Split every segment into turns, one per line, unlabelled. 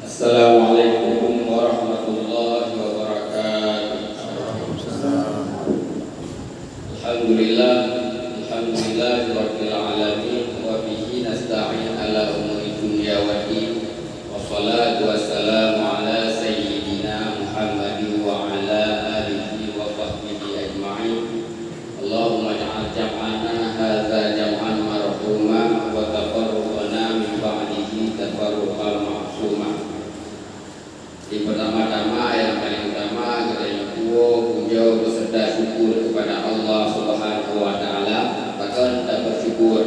Assalamualaikum warahmatullahi wabarakatuh. Alhamdulillah, alhamdulillahirabbil alamin wa bihi nasta'in ala umuri dunya waddin. Wassalatu wassalamu ala sayyidina Muhammadin wa ala alihi wa sahbihi ajma'in. Allahumma ja'al jam'ana hadza jam'an marhuma wa tafarruqana min ba'dihi tafarruqan ma'suma. Di pertama-tama yang paling utama kita nyuwun puja beserta syukur kepada Allah Subhanahu wa taala. Bahkan kita bersyukur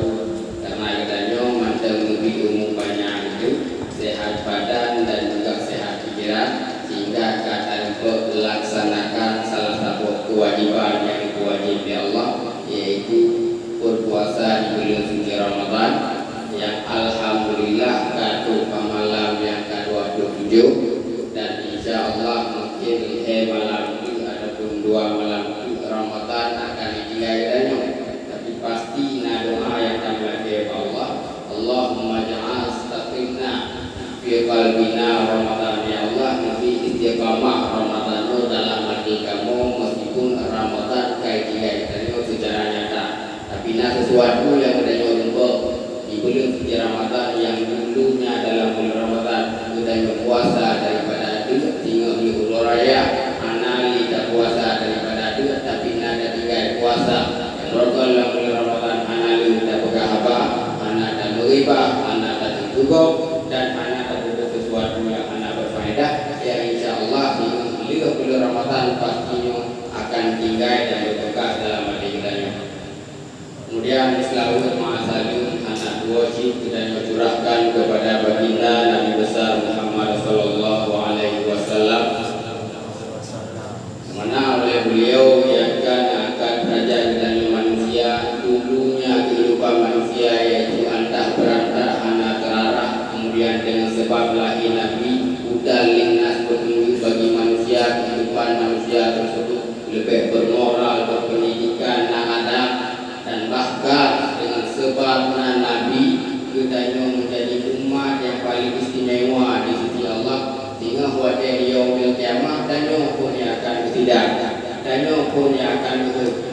karena katanya mantan lebih umum banyak itu sehat badan dan juga sehat pikiran sehingga akan melaksanakan salah satu kewajiban yang diwajibkan Allah, yaitu berpuasa di bulan suci Ramadan yang alhamdulillah katu malam yang ke-27. Dan insya Allah mungkin malam itu ataupun 2 malam itu Ramadan akan ditinggalkannya. Tapi pasti doa yang kami lakukan Allah, Allahumma ja'al istaqimna fi qalbina Ramadan, ya Allah, nabi istiqamah Ramadan dalam hati kamu meskipun Ramadan kayak ditinggalkannya secara nyata. Tapi sesuatu yang ada nyuruh di bulan suci Ramadan yang dulunya dalam bulan Ramadan kita puasa daripada itu tinggal di ulur raya anali tak puasa daripada itu tapi nada tinggal puasa yang rokok dalam bulan Ramadan anali tak pegang apa anak tak meribah anak tak tertutup dan anak tak butuh sesuatu yang anak berfaedah, ya insya Allah di bulan Ramadan pastinya akan tinggal dan berbekas dalam hati kita. Kemudian selalu ma'asalun anak dua cip kita mencurahkan kepada baginda Nabi besar Muhammad sallallahu alaihi wasallam, mana oleh beliau yang akan kerajaan dan manusia dulunya kehidupan manusia yaitu antah berantah anak terarah, kemudian dengan sebab lahir Nabi udal linnas petunjuk bagi manusia, kehidupan manusia tersebut lebih bermoral, berpendidikan, adab, dan bahkan dengan sebabnya Nabi kita menjadi umat yang paling istimewa di sisi Allah, sehingga pada yaumil kiamat dan pun akan bersidang dan pun akan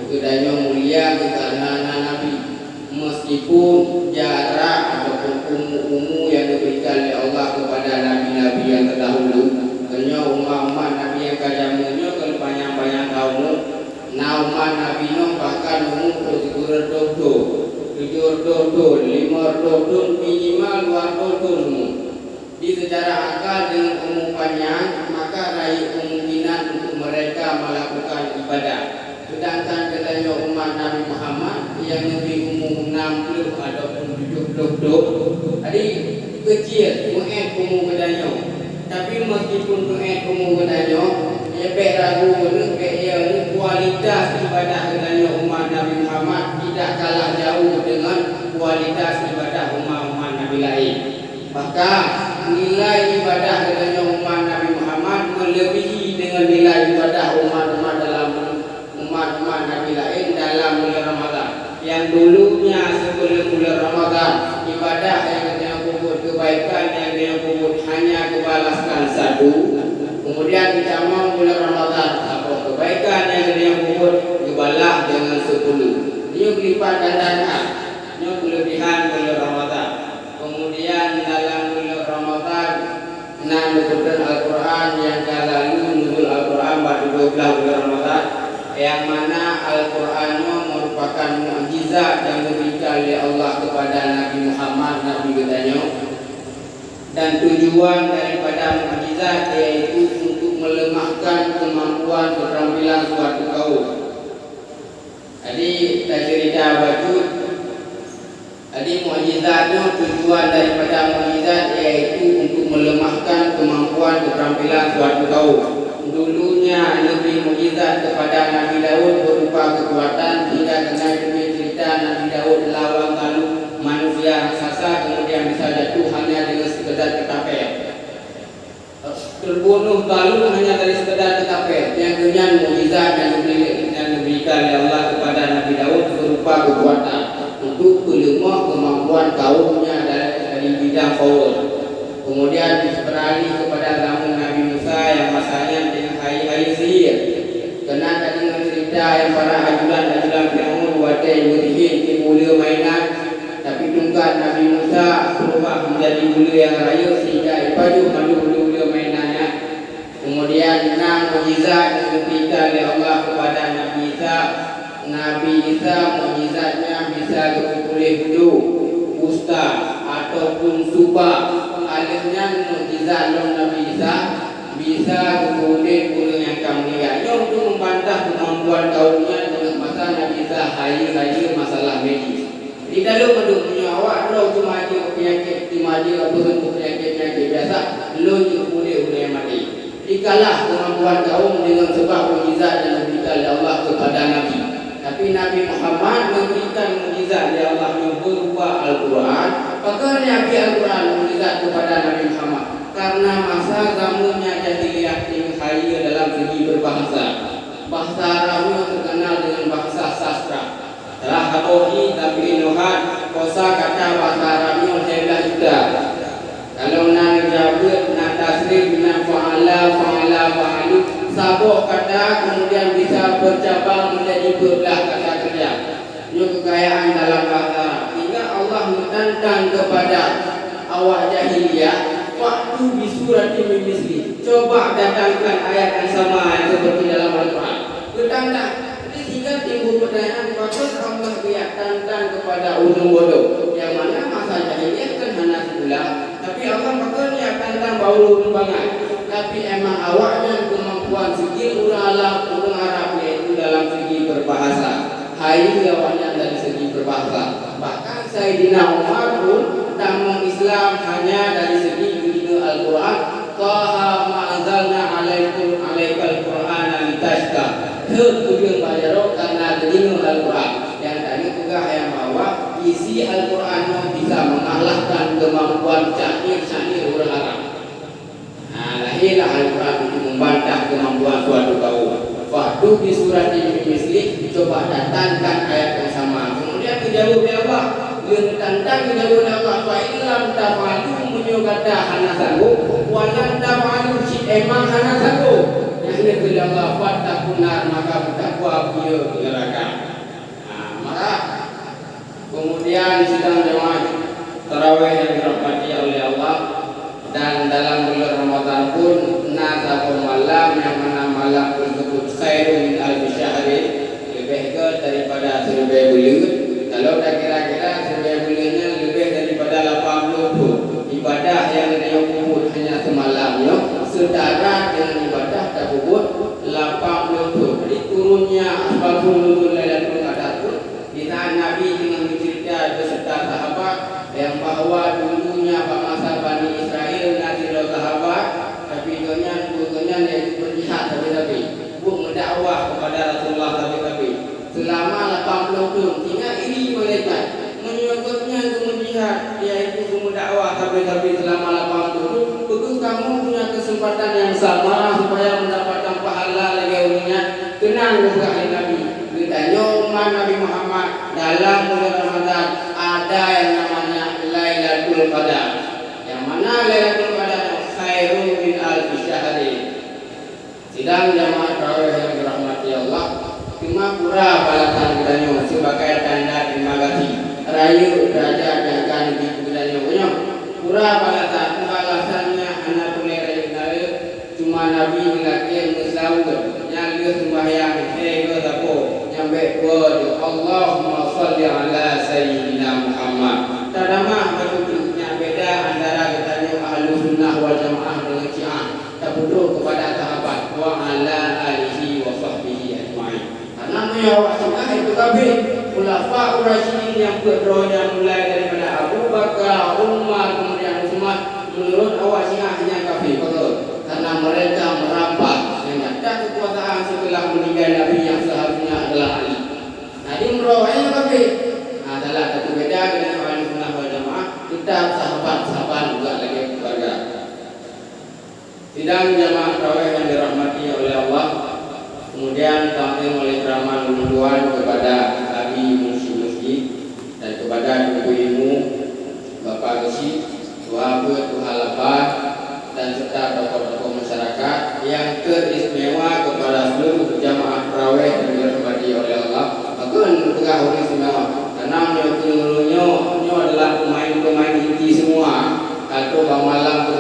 kedanya mulia karena Nabi, meskipun jarak ataupun umum yang diberikan oleh Allah kepada nabi-nabi yang terdahulu, karena umat-umat Nabi yang kadangnya banyak tahun nauman Nabi Nuh bahkan umur 7 dodol 5 dodol minimal 2 dodol. Di secara akal dengan umumannya maka raih kemungkinan untuk mereka melakukan ibadah. Sedangkan katanya umat Nabi Muhammad yang lebih umur 60 ataupun 70 jadi kecil mu'ed umur katanya. Tapi meskipun mu'ed umur katanya ya ragu kualitas ibadah katanya umat Nabi Muhammad tidak kalah jauh dengan kualitas ibadah umat-umat Nabi lain. Bahkan nilai ibadah katanya umat Nabi Muhammad melebihi dengan nilai ibadah umat-umat Nabi lain dalam bulan Ramadan. Yang dulunya sebelum bulan Ramadan ibadah yang katanya kubur kebaikan yang katanya kubur hanya kebalaskan 1, kemudian ditambah bulan Ramadan apa kebaikan yang katanya kubur dibalas dengan 10. Dia berlipat gandakan, dia kelebihan bulan Ramadan. Kemudian dalam bulan Ramadan nuzul Al-Quran yang lalu nuzul Al-Quran pada 12 bulan Ramadan, yang mana Al-Qurannya merupakan mukjizat yang diberikan oleh Allah kepada Nabi Muhammad, Nabi katanya. Dan tujuan daripada mukjizat yaitu untuk melemahkan kemampuan keterampilan suatu kaum. Jadi kita cerita baju. Jadi mukjizatnya, tujuan daripada mukjizat yaitu untuk melemahkan kemampuan keterampilan suatu kaum. Dulunya lebih mukjizat kepada Nabi Daud berupa kekuatan hingga kena cerita Nabi Daud lawan Talut manusia raksasa, kemudian bisa jatuh hanya dengan sekedar ketapel. Terbunuh Talut hanya dari sekedar ketapel. Yang kemudian mukjizat yang diberikan oleh Allah kepada Nabi Daud berupa kekuatan untuk melemah kemampuan kaumnya dari bidang power. Kemudian beralih kepada zaman Nabi Musa yang masanya dengan hari-hari sihir. Kena tadi cerita yang para ajulan Fir'aun watai murihin mula mainan, tapi tungkat Nabi Musa berubah menjadi mula yang raya sehingga ipaju madu mula mainannya. Kemudian 6 mukjizat yang diberikan oleh Allah kepada Nabi Isa. Nabi Isa mukjizatnya bisa boleh duduk, ustaz ataupun subah. Alihnya mukjizat Nabi Isa bisa kemudian guru yang kamu lihat untuk membantah kemampuan kaumnya dengan masa Nabi Isa hari-hari masalah medis. Di dalam punya awak lo cuma aja penyakit timaji ataupun penyakit biasa lo boleh yang mati. Dikalah kemampuan kaum dengan sebab mukjizat yang diberikan oleh Allah kepada Nabi. Tapi Nabi Muhammad memberikan mukjizat oleh Allah yang berupa Al-Quran. Maka Nabi Al-Quran mukjizat kepada Nabi Muhammad karena masa zamannya jahiliyah yang kaya dalam segi berbahasa. Bahasa Arabnya terkenal dengan bahasa sastra. Telah habohi tapi inuhat kosa kata bahasa Arabnya hebat juga. Kalau nak jawab nak tasrif nak fa'alu sabuk kata kemudian bisa bercabang menjadi berbelah kata kerja. Ini kekayaan dalam bahasa Arab. Hingga Allah menantang kepada awak jahiliyah, waktu bisurati min misli. Coba datangkan ayat yang sama yang seperti dalam Al-Quran. Bertantang. Sehingga timbul pertanyaan, apakah Allah dia tantang kepada ulun bodoh? Yang mana masa jahiliyah kan hanya sebulan. Tapi Allah maka dia tantang bau ulun banget. Tapi emang awaknya kemampuan segi urang Arab itu dalam segi berbahasa. Hai awaknya dari segi berbahasa. Bahkan Sayyidina Umar pun tamu Islam hanya dari segi dunia Al-Quran. Taha ma'azalna alaikal Qur'ana litashka. Tujuan bajaro karena dunia Al-Quran. Yang tadi juga yang bahwa isi Al-Quran bisa mengalahkan kemampuan syair orang Arab. Lahirlah Al-Quran untuk membantah kemampuan suatu kaum. Waktu di surat ini misli coba datangkan ayat yang sama. Kemudian dijawab oleh Allah. Dia tantang dijawab oleh Allah. Fa illam taf'alu menyukata hana sanggup, walan taf'alu emang hana sanggup. Yang ini oleh Allah fattakunar maka bertakwa dia ke neraka. Maka kemudian sidang jemaah tarawih yang dirahmati oleh Allah. Dan dalam bulan Ramadan pun nasabul malam yang mana malam tersebut khairun min alfi syahri, lebih ke daripada 1000 bulan. Kalau dah kira-kira 1000 bulannya lebih daripada 80 ibadah yang dia kubur hanya semalamnya setara dengan ibadah takubur 80. Jadi turunnya asbabul lailatul qadar pun di saat Nabi dengan bercerita beserta sahabat yang bahwa dulunya masa Bani Israel nazirul sahabat, tapi dunia yaitu berjihad tapi buat mendakwah kepada Rasulullah tapi selama 80 tahun tinggal iri mereka menyebutnya berjihad yaitu mendakwah tapi selama 80 tahun betul kamu punya kesempatan yang sama supaya mendapatkan pahala lagi umumnya. Tenang kepada Nabi ditanya umat Nabi Muhammad dalam bulan Ramadan ada yang namanya Lailatul Qadar. Yang mana Lailatul Qadar khairun min alfi syahri. Sidang jamaah tarawih yang dirahmati Allah, cuma pura balasan kita sebagai tanda terima kasih. Rayu derajat dan kan di kita punya pura balasannya anak boleh rayu cuma Nabi ngelakuin musawir yang dia sembahyang saya tahu nyampe word Allahumma shalli ala sayyidina Muhammad. Tadamah bentuknya beda antara katanya ahlu sunnah wal jamaah dengan syiah. Terbunuh kepada sahabat wa ala alihi wa sahbihi ajma'in. Karena menyawak sunnah itu kabeh khulafa ur-rasyidin yang berdoa mulai daripada Abu Bakar, Umar, kemudian Utsman. Menurut awak syiah hanya kafir betul. Karena mereka merampas yang ada kekuasaan setelah meninggal Nabi yang seharusnya adalah Ali. Jadi merawainya kafir. Adalah satu beda dengan ahli sunnah wal jamaah. Kita sahabat-sahabat juga lagi keluarga. Sidang jamaah tarawih yang dirahmati oleh Allah. Kemudian kami oleh ceramah menunduan kepada Abi Musyi dan kepada ibu-ibu Bapak Gesi, Tuhan halapan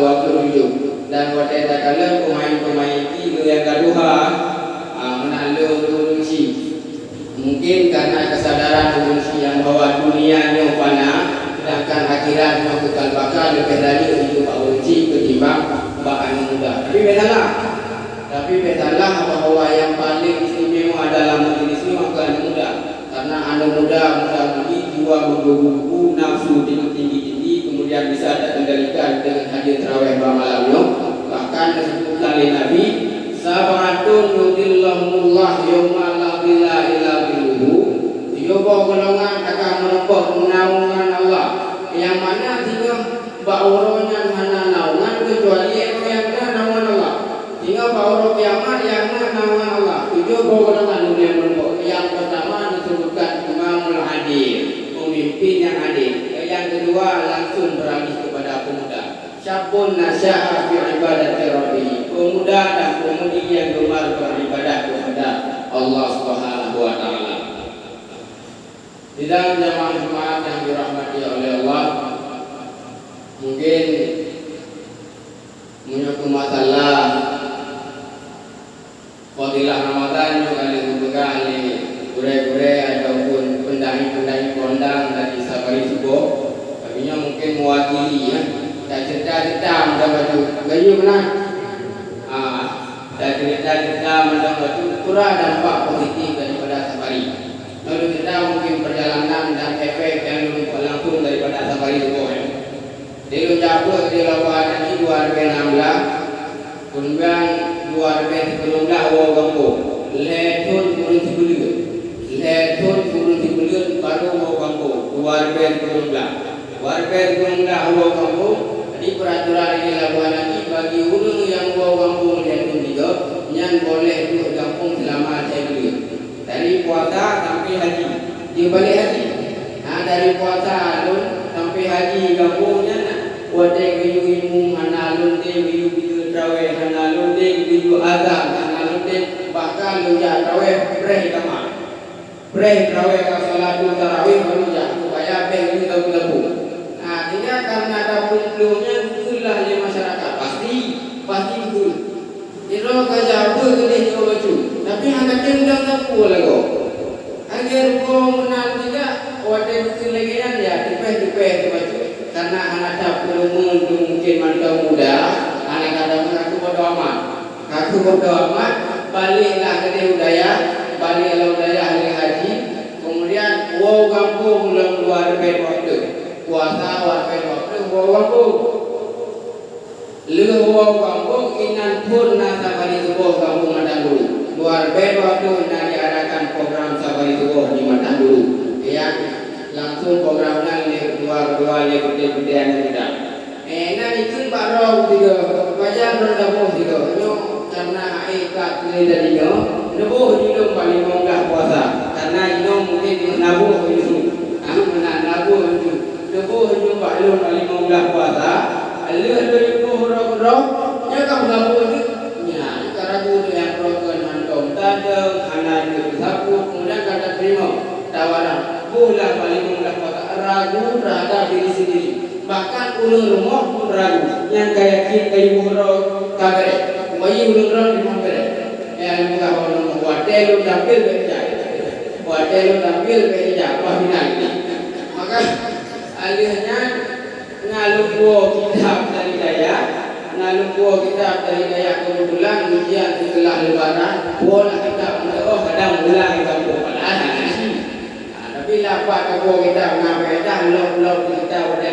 waktu duduk. Dan waktu tak kala pemain-pemain itu yang gaduha menalu urunsi. Mungkin karena kesadaran urunsi yang bahwa dunia ni fana, sedangkan akhiratnya kekal bakal lebih dari hidup urunsi ketimbang bahan muda. Tapi bedalah bahwa yang paling istimewa dalam majlis ini maka muda. Karena anak muda mudi jiwa menggebu-gebu, nafsu tinggi-tinggi, kemudian bisa terkendalikan dengan hadir tarawih malamnya. Bahkan disebut oleh Nabi, sabatun yudillahumullah yawma la ilaha illa billuhu. Tiga golongan akan menempuh naungan Allah, yang mana tiga bauronya mana naungan kecuali yang mana naungan Allah. Tiga bauro kiamat yang mana naungan Allah. Tiga golongan dunia menempuh. Yang pertama disebutkan imamul adil, pemimpin yang adil. Yang kedua langsung beralih kepada pemuda. Syabun nasya'a fi ibadati rabbih, pemuda dan pemudi yang gemar beribadah kepada Allah Subhanahu wa taala. Di dalam jamaah yang dirahmati oleh Allah, mungkin menyangkut masalah fadilah Ramadan juga dibuka oleh gure-gure ataupun pendai-pendai kondang dari Sabari Subo. Kami mungkin mewakili ya. Dan cerita-cerita mendapat gayu mana? Dan cerita-cerita mendapat kurang dampak positif daripada safari. Lalu kita mungkin perjalanan dan efek yang langsung daripada safari itu. Dia ucapkan di lawan ini 2016, kemudian 2019 awal kampung. Letun turun tibulir baru awal kampung 2019. Awal kampung. Di peraturan ini lakukan lagi bagi orang yang bawa kampung dan juga yang boleh duduk kampung selama 3 bulan. Dari puasa sampai haji, dia balik haji. Dari puasa sampai haji kampungnya wate biyu ilmu hana lunte biyu trawe hana lunte biyu azan hana lunte bahkan lunja trawe pre trawe ka salat tarawih baru ja supaya ben itu tahu. Artinya karena ada belumnya itulah di masyarakat pasti betul. Iro kerja apa gede kau baju, tapi hanya tinggal tak boleh kau. Agar kau menang tidak, wadah betul lagi kan ya dipeh baju. Karena anak tak perlu mungkin mandau muda, anak kadang aku bodoh amat, baliklah ke budaya hari haji, kemudian wow kampung luar waktu. Puasa waktu wow kampung inan pun safari tubuh kampung Matang dulu luar waktu diadakan program safari tubuh di Matang dulu ya langsung programnya dua gede-gede yang tidak itu Pak Roh tiga baca berdabuh tiga karena ikat dari dia nebuh hidup paling monggah puasa karena mungkin nabuh itu nabuh itu debu hujung baklun paling puasa alih dari roh ya kamu labu itu ya karabu yang program hantom tadeng hana itu sapu kemudian kata terima tawaran bulah paling puasa ragu terhadap diri sendiri bahkan ulun rumah pun ragu yang kayak kayu muro kagare bayi ulun orang di mana yang bukan orang wadah lu tampil bekerja apa ini maka alihnya ngalungguo kitab dari daya kebetulan ujian setelah lebaran bola kita kadang ulang kampung tapi lapak kampung kita ngapain log kita udah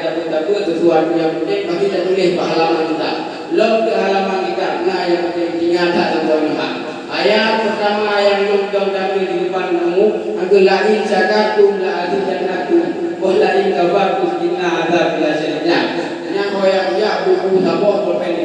sesuatu yang penting pasti kita tulis halaman kita log ke halaman kita yang penting ingatan tentang ayat pertama yang log tampil di depan kamu adalah in syakatum la azidannakum walain kabartum inna adzabil syadid. Yang hoyangnya buku saboh bolpen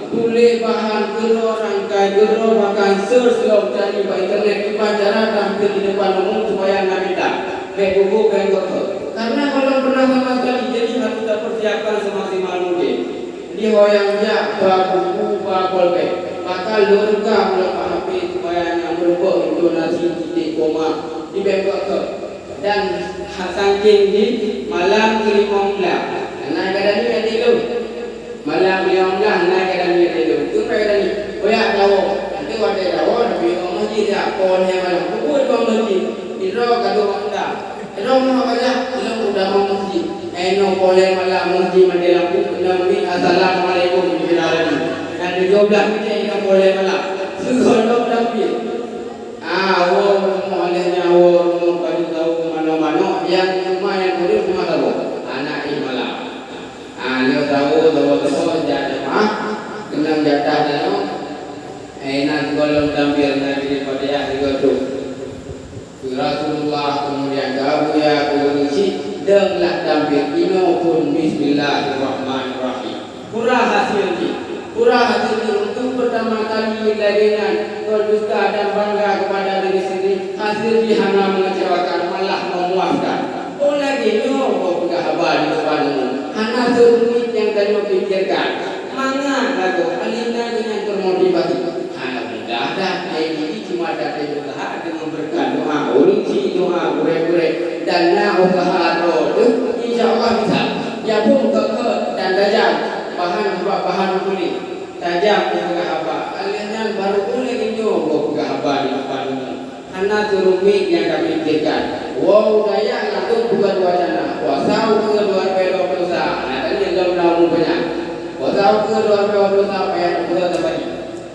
tulis bahan gero rangkai gero bahkan search log cari di internet di pacara tampil di depan umum supaya ngamita buku karena kalau pernah sama sekali jadi harus kita persiapkan semaksimal mungkin di hoyangnya buku bolpen maka lengkap lepas HP supaya yang berbuat intonasi titik koma di dan saking di malam ke-15. Naik ke dan ni dulu. Malam 15 naik ke dan ni dulu. Tu mereka ni banyak tahu. Nanti ada tahu tapi orang masjid dia pon yang malam. Buat orang masjid. Iro kado anda. Iro mau baca belum udah mau masjid. Eno boleh malam masjid mendalam Nabi assalamualaikum warahmatullahi. Nanti 12 minit kita boleh malam. Sekolah Nabi. Olehnya mau bagi tahu mana-mana yang cuma yang boleh cuma tahu anak imalah. Dia tahu jadi mah kena jatah dan nanti kalau tampil nanti pada yang itu Rasulullah kemudian kamu ya kunci dengar tampil ino pun Bismillahirrahmanirrahim. Kurang hasilnya untuk pertama kali dengan berdusta dan bangga kepada diri sendiri. Hasil hanya mengecewakan malah memuaskan. Lagi nyoba pegawai di depanmu. Hanya serumit yang kamu pikirkan. Mana lagu alina dengan termotivasi. Hanya mudah dan ini cuma dapat usaha dengan berkat doa. Ulunci doa pure-pure dan usaha doa. Insya Allah bisa. Ya pun kekeh dan tajam. Bahan kulit tajam juga apa aliannya baru boleh nyoba juga apa di depanmu. Karena turumi yang kami pikirkan. Wow daya langsung bukan wacana. Wasau ke luar pedo dosa. Nah tadi yang dalam banyak. Wasau ke luar pedo dosa payah bukan tadi.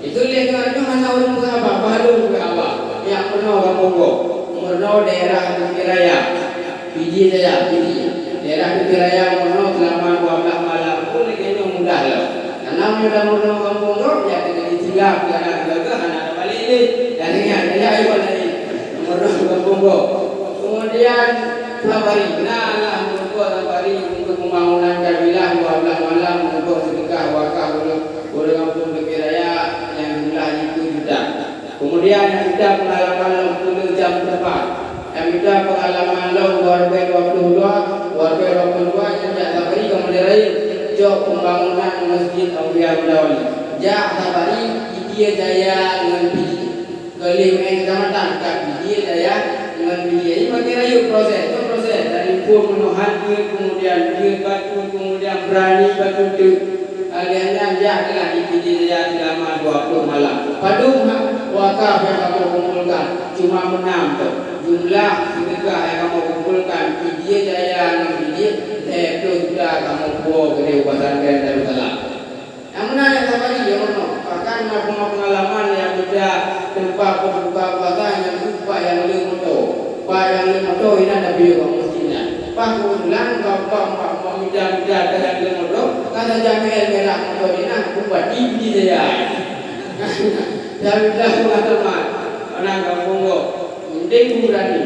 Itu lihat hanya orang bukan apa baru bukan apa. Yang penuh kamu penuh daerah Pikiraya. Pidi saya pidi. Daerah Pikiraya penuh selama 12 malam pun kayaknya mudah lah. Karena mudah-mudah kampung ya tidak ditinggal karena gagal anak balik ini dan ingat dia ayo tadi mudah kampung. Kemudian sabari nah sabari untuk pembangunan kabilah 12 malam untuk sedekah wakaf oleh kampung Pikiraya yang jumlahnya 7 juta. Kemudian kita pengalaman 10 jam tepat. Kita pengalaman warga 22 yang tak sabari kemudian jok pembangunan masjid Aulia Mendawali. Jak sabari dia jaya dengan biji. Kelim kecamatan kat biji jaya dengan biji. Ini bagi rayu proses dari pemenuhan kemudian batu kemudian berani batu tu. Aliannya jak adalah di biji jaya selama 20 malam. Padu wakaf yang kamu kumpulkan cuma menang tu. Jumlah sedekah yang kamu kumpulkan biji jaya dengan biji itu sudah kamu buat ke pesantren Darussalam. Yang mana yang sabari ya Allah. Bahkan pengalaman yang kita tempat berbuka puasa yang lupa yang lebih motor. Pak yang lebih motor ini ada biar mestinya. Pak kebetulan bapak mau minta dengan lebih motor. Kata Jamil merah motor ini aku buat di saya. Jamil dah teman-teman. Anak kampung kok. Mending berani.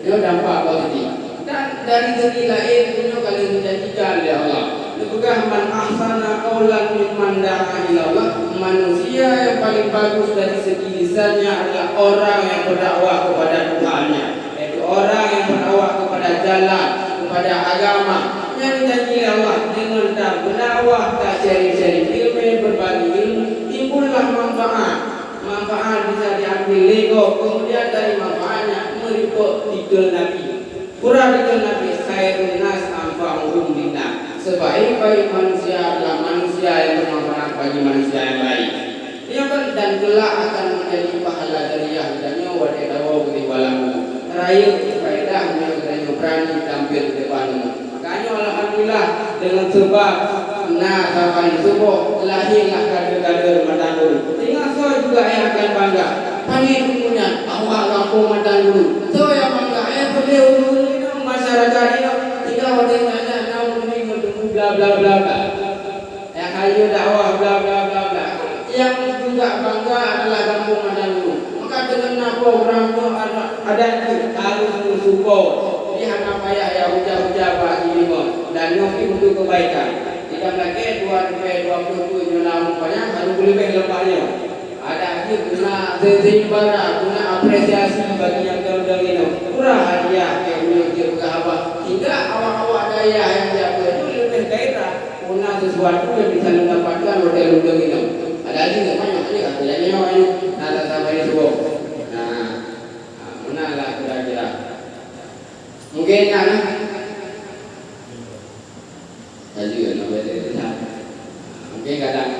Dia dampak positif. Dan dari segi lain punya kali menjanjikan ya Allah. Juga man ahsana qaulan mimman da'a ila Allah. Manusia yang paling bagus dari segi lisannya adalah orang yang berdakwah kepada Tuhannya. Yaitu orang yang berdakwah kepada jalan, kepada agama. Yang dijanji Allah dengan tak berdakwah, tak sharing-sharing ilmu, berbagi ilmu, timbullah manfaat. Manfaat bisa diambil lego, kemudian dari manfaatnya meriput tidur Nabi. Kurang dengan Nabi khairun nas anfa'uhum linnas. Sebaik-baik manusia adalah manusia yang bermanfaat bagi manusia yang lain. Dan kelak akan menjadi pahala jariah dan nyawa di dawa bagi walamu. Terakhir faedah yang berani tampil di depanmu. Makanya alhamdulillah dengan sebab sampai subuh lahirlah kader-kader Matanguru. Tinggal saya juga yang akan bangga. Panggil punya awak kampung Matanguru. Saya bangga beliau masyarakat ini tidak boleh nanya namun ini menunggu bla bla bla bla. Yang hayu dakwah bla bla bla bla. Yang juga bangga adalah kampung Matanguru. Maka dengan programnya ada harus mensupport. Dia hanya payah ya ujar-ujar bagi lima dan ngopi untuk kebaikan. Tidak lagi 2027 namun banyak harus lebih lepasnya. Ada lagi guna seimbara, guna apresiasi bagi yang terundang ini. Kurang hadiah yang menyukai apa? Hingga awak-awak daya yang jaga itu lebih gairah. Guna sesuatu yang bisa mendapatkan oleh undang ini. Ada lagi nggak banyak ini kan? Jadi nyawa ini nada sampai subuh. Nah, mana lah kira-kira? Mungkin Jadi nak betul tak? Mungkin kadang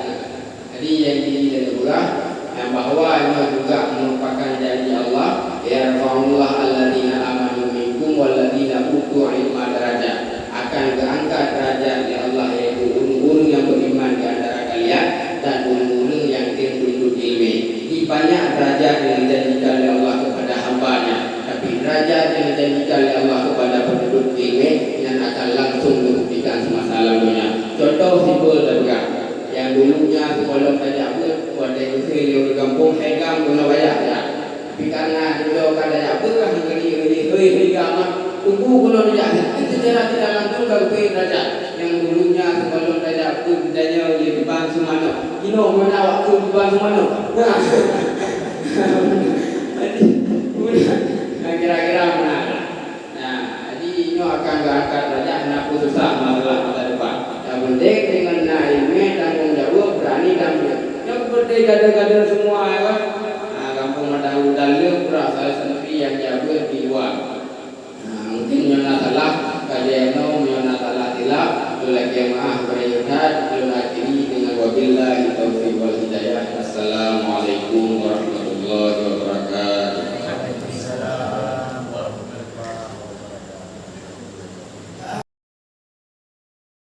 jadi yang ini juga yang bahwa ini juga merupakan janji Allah, ya Allah alladzina amanu minkum walladzina utul ilma darajat, akan diangkat derajat ya Allah yaitu orang-orang yang beriman di antara kalian dan orang-orang yang beruntut ilmu. Di banyak derajat yang dijanjikan oleh Allah kepada hamba-Nya, tapi derajat yang dijanjikan oleh Allah kepada penduduk ilmu yang akan langsung membuktikan semasa lalunya. Contoh simpel juga, yang dulunya sekolah tajam pada usia di kampung hegam guna bayar ya. Tapi karena dulu kada ya berkah negeri hegam tunggu guna bayar. Itu cara tidak langsung kalau derajat yang dulunya sekolah tajam bedanya di Bang Sumano. Kino mana waktu di Bang Sumano. Nah, kira-kira mana? Nah, jadi ini akan diangkat derajat nak susah masalah masa depan. Yang penting dengan ilmu tanggung jawab berani dan yang penting kader-kader semua ya kan.